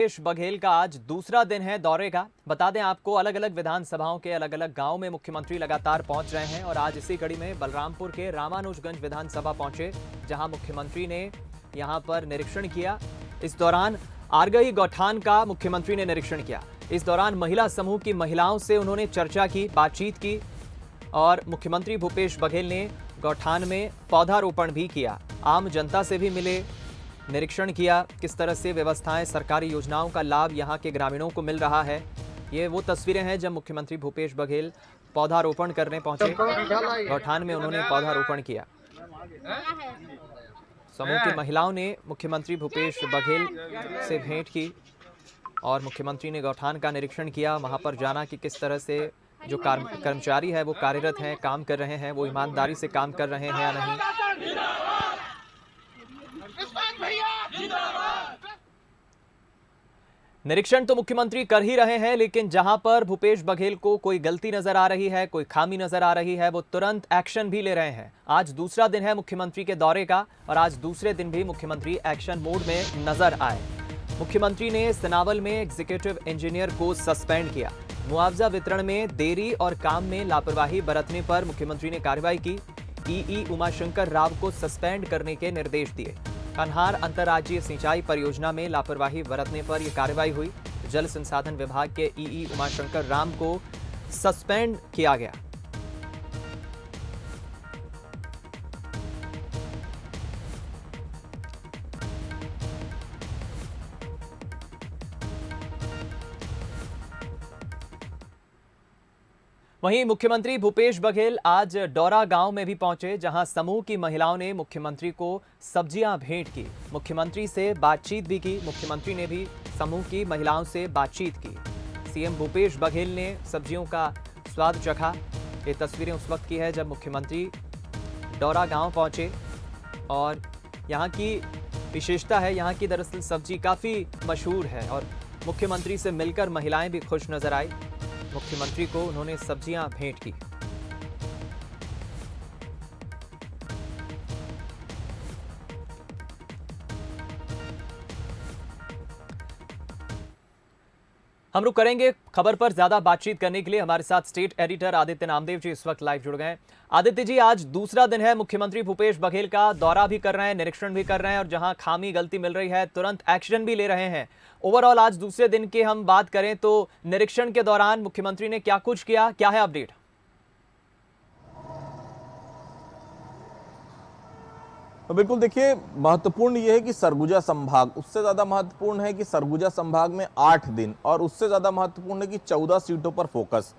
भूपेश बघेल का आज दूसरा दिन है दौरे का। बता दें आपको, अलग अलग विधानसभाओं के अलग अलग गांव में मुख्यमंत्री लगातार पहुंच रहे हैं और आज इसी कड़ी में बलरामपुर के रामानुजगंज विधानसभा पहुंचे, जहां मुख्यमंत्री ने यहां पर निरीक्षण किया। इस दौरान आरगई गौठान का मुख्यमंत्री ने निरीक्षण किया। इस दौरान महिला समूह की महिलाओं से उन्होंने चर्चा की, बातचीत की और मुख्यमंत्री भूपेश बघेल ने गौठान में पौधारोपण भी किया। आम जनता से भी मिले, निरीक्षण किया किस तरह से व्यवस्थाएं, सरकारी योजनाओं का लाभ यहां के ग्रामीणों को मिल रहा है। ये वो तस्वीरें हैं जब मुख्यमंत्री भूपेश बघेल पौधारोपण करने पहुंचे। गौठान में उन्होंने पौधारोपण किया। समूह की महिलाओं ने मुख्यमंत्री भूपेश बघेल से भेंट की और मुख्यमंत्री ने गौठान का निरीक्षण किया। वहां पर जाना कि किस तरह से जो कर्मचारी है वो कार्यरत हैं, काम कर रहे हैं, वो ईमानदारी से काम कर रहे हैं या नहीं। निरीक्षण तो मुख्यमंत्री कर ही रहे हैं, लेकिन जहां पर भूपेश बघेल को कोई गलती नजर आ रही है, कोई खामी नजर आ रही है, वो तुरंत एक्शन भी ले रहे हैं। आज दूसरा दिन है मुख्यमंत्री के दौरे का और आज दूसरे दिन भी मुख्यमंत्री एक्शन मोड में नजर आए। मुख्यमंत्री ने सनावल में एग्जीक्यूटिव इंजीनियर को सस्पेंड किया। मुआवजा वितरण में देरी और काम में लापरवाही बरतने पर मुख्यमंत्री ने कार्रवाई की। ईई उमाशंकर राव को सस्पेंड करने के निर्देश दिए। कन्हार अंतर्राज्यीय सिंचाई परियोजना में लापरवाही बरतने पर यह कार्रवाई हुई। जल संसाधन विभाग के ईई उमाशंकर राव को सस्पेंड किया गया। वहीं मुख्यमंत्री भूपेश बघेल आज डौरा गांव में भी पहुंचे, जहां समूह की महिलाओं ने मुख्यमंत्री को सब्जियां भेंट की। मुख्यमंत्री से बातचीत भी की। मुख्यमंत्री ने भी समूह की महिलाओं से बातचीत की। सीएम भूपेश बघेल ने सब्जियों का स्वाद चखा। ये तस्वीरें उस वक्त की है जब मुख्यमंत्री डौरा गांव पहुंचे और यहां की विशेषता है, यहां की दरअसल सब्जी काफ़ी मशहूर है और मुख्यमंत्री से मिलकर महिलाएं भी खुश नजर आई। मुख्यमंत्री को उन्होंने सब्जियां भेंट की। हम रुक करेंगे खबर पर ज्यादा बातचीत करने के लिए हमारे साथ स्टेट एडिटर आदित्य नामदेव जी इस वक्त लाइव जुड़ गए हैं। आदित्य जी, आज दूसरा दिन है मुख्यमंत्री भूपेश बघेल का, दौरा भी कर रहे हैं, निरीक्षण भी कर रहे हैं और जहां खामी गलती मिल रही है तुरंत एक्शन भी ले रहे हैं। ओवरऑल आज दूसरे दिन की हम बात करें तो निरीक्षण के दौरान मुख्यमंत्री ने क्या कुछ किया, क्या है अपडेट? तो बिल्कुल देखिए, महत्वपूर्ण यह है कि सरगुजा संभाग, उससे ज्यादा महत्वपूर्ण है कि सरगुजा संभाग में 8 दिन और उससे ज्यादा महत्वपूर्ण है कि 14 सीटों पर फोकस।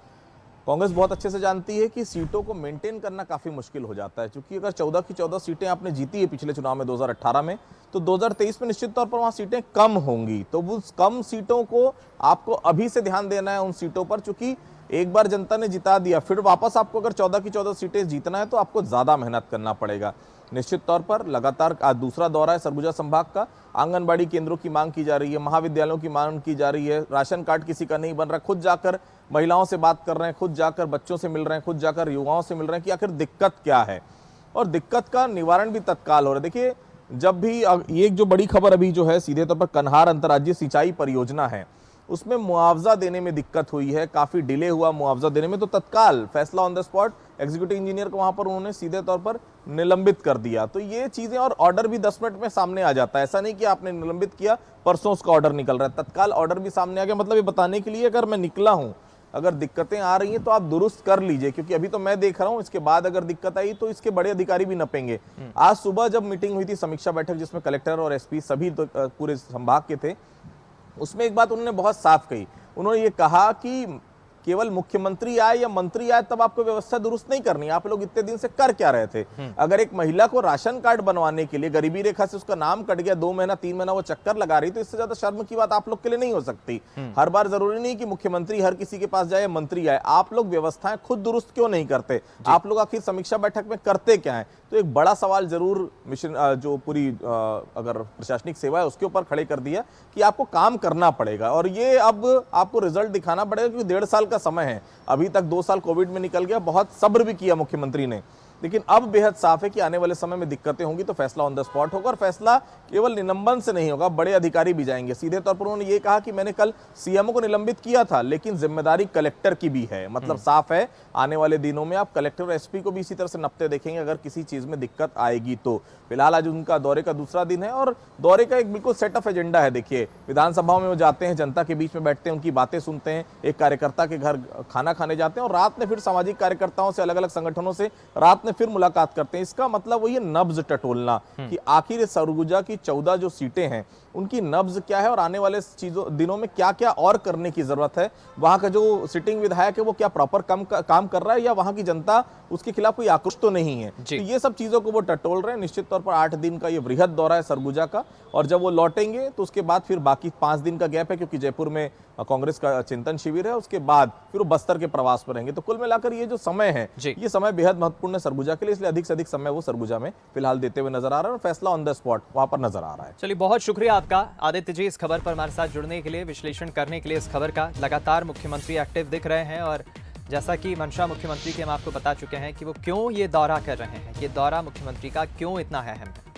कांग्रेस बहुत अच्छे से जानती है कि सीटों को मेंटेन करना काफी मुश्किल हो जाता है, क्योंकि अगर 14 की 14 सीटें आपने जीती है पिछले चुनाव में 2018 में, तो 2023 में निश्चित तौर पर वहां सीटें कम होंगी। तो उस कम सीटों को आपको अभी से ध्यान देना है उन सीटों पर, चूंकि एक बार जनता ने जिता दिया, फिर वापस आपको अगर 14 की 14 सीटें जीतना है तो आपको ज्यादा मेहनत करना पड़ेगा। निश्चित तौर पर लगातार आज दूसरा दौरा है सरगुजा संभाग का। आंगनबाड़ी केंद्रों की मांग की जा रही है, महाविद्यालयों की मांग की जा रही है, राशन कार्ड किसी का नहीं बन रहा, खुद जाकर महिलाओं से बात कर रहे हैं, खुद जाकर बच्चों से मिल रहे हैं, खुद जाकर युवाओं से मिल रहे हैं कि आखिर दिक्कत क्या है और दिक्कत का निवारण भी तत्काल हो रहा है। देखिए, जब भी ये जो बड़ी खबर अभी जो है सीधे तौर पर कन्हार अंतर्राज्यीय सिंचाई परियोजना है, उसमें मुआवजा देने में दिक्कत हुई है, काफी डिले हुआ मुआवजा देने में, तो तत्काल फैसला on the spot executive engineer को वहां पर उन्होंने सीधे तौर पर निलंबित कर दिया। तो ये चीजें, और ऑर्डर भी 10 मिनट में सामने आ जाता है, ऐसा नहीं कि आपने निलंबित किया परसों उसका ऑर्डर निकल रहा है, तत्काल ऑर्डर भी सामने आ गया। मतलब ये बताने के लिए अगर मैं निकला हूं, अगर दिक्कतें आ रही हैं तो आप दुरुस्त कर लीजिए, क्योंकि अभी तो मैं देख रहा हूं, इसके बाद अगर दिक्कत आई तो इसके बड़े अधिकारी भी नपेंगे। आज सुबह जब मीटिंग हुई थी, समीक्षा बैठक, जिसमें कलेक्टर और एसपी सभी पूरे संभाग के थे, उसमें एक बात उन्होंने बहुत साफ कही। उन्होंने ये कहा कि केवल मुख्यमंत्री आए या मंत्री आए तब आपको व्यवस्था दुरुस्त नहीं करनी। आप लोग इतने दिन से कर क्या रहे थे? अगर एक महिला को राशन कार्ड बनवाने के लिए गरीबी रेखा से उसका नाम कट गया, 2 महीना 3 महीना वो चक्कर लगा रही, तो इससे ज्यादा शर्म की बात आप लोग के लिए नहीं हो सकती। हर बार जरूरी नहीं कि मुख्यमंत्री हर किसी के पास जाए, मंत्री आए। आप लोग व्यवस्थाएं खुद दुरुस्त क्यों नहीं करते? आप लोग आखिर समीक्षा बैठक में करते क्या है? तो एक बड़ा सवाल जरूर मिशन जो पूरी अगर प्रशासनिक सेवा है उसके ऊपर खड़े कर दिया कि आपको काम करना पड़ेगा और ये अब आपको रिजल्ट दिखाना पड़ेगा, क्योंकि 1.5 साल का समय है। अभी तक 2 साल कोविड में निकल गया, बहुत सब्र भी किया मुख्यमंत्री ने, लेकिन अब बेहद साफ है कि आने वाले समय में दिक्कतें होंगी तो फैसला ऑन द स्पॉट होगा, और फैसला केवल निलंबन से नहीं होगा, बड़े अधिकारी भी जाएंगे। सीधे तौर पर उन्होंने ये कहा कि मैंने कल सीएमओ को निलंबित किया था, लेकिन जिम्मेदारी कलेक्टर की भी है। मतलब साफ है, आने वाले दिनों में आप कलेक्टर और एसपी को भी इसी तरह से नपते देखेंगे अगर किसी चीज में दिक्कत आएगी तो। फिलहाल आज उनका दौरे का दूसरा दिन है और दौरे का एक बिल्कुल सेट ऑफ एजेंडा है। देखिए, विधानसभाओं में वो जाते हैं, जनता के बीच में बैठते हैं, उनकी बातें सुनते हैं, एक कार्यकर्ता के घर खाना खाने जाते हैं और रात में फिर सामाजिक कार्यकर्ताओं से, अलग अलग संगठनों से रात में फिर मुलाकात करते हैं। इसका मतलब वही नब्ज टटोलना कि आखिर सरगुजा की 14 जो सीटें हैं उनकी नब्ज क्या है और आने वाले दिनों में क्या क्या और करने की जरूरत है। वहां का जो सिटिंग विधायक है वो क्या प्रॉपर काम कर रहा है या वहां की जनता उसके खिलाफ कोई आक्रोश तो नहीं है। तो ये सब चीजों को वो टटोल रहे हैं। निश्चित तौर पर 8 दिन का ये वृहद दौरा है सरगुजा का, और जब वो लौटेंगे तो उसके बाद फिर बाकी 5 दिन का गैप है, क्योंकि जयपुर में कांग्रेस का चिंतन शिविर है, उसके बाद फिर वो बस्तर के प्रवास पर रहेंगे। तो कुल मिलाकर ये जो समय है, ये समय बेहद महत्वपूर्ण है सरगुजा के लिए, इसलिए अधिक से अधिक समय वो सरगुजा में फिलहाल देते हुए नजर आ रहा है और फैसला ऑन द स्पॉट वहां पर नजर आ रहा है। चलिए, बहुत शुक्रिया आपका आदित्य जी, इस खबर पर हमारे साथ जुड़ने के लिए, विश्लेषण करने के लिए इस खबर का। लगातार मुख्यमंत्री एक्टिव दिख रहे हैं और जैसा कि मंशा मुख्यमंत्री की हम आपको बता चुके हैं कि वो क्यों ये दौरा कर रहे हैं, ये दौरा मुख्यमंत्री का क्यों इतना अहम है।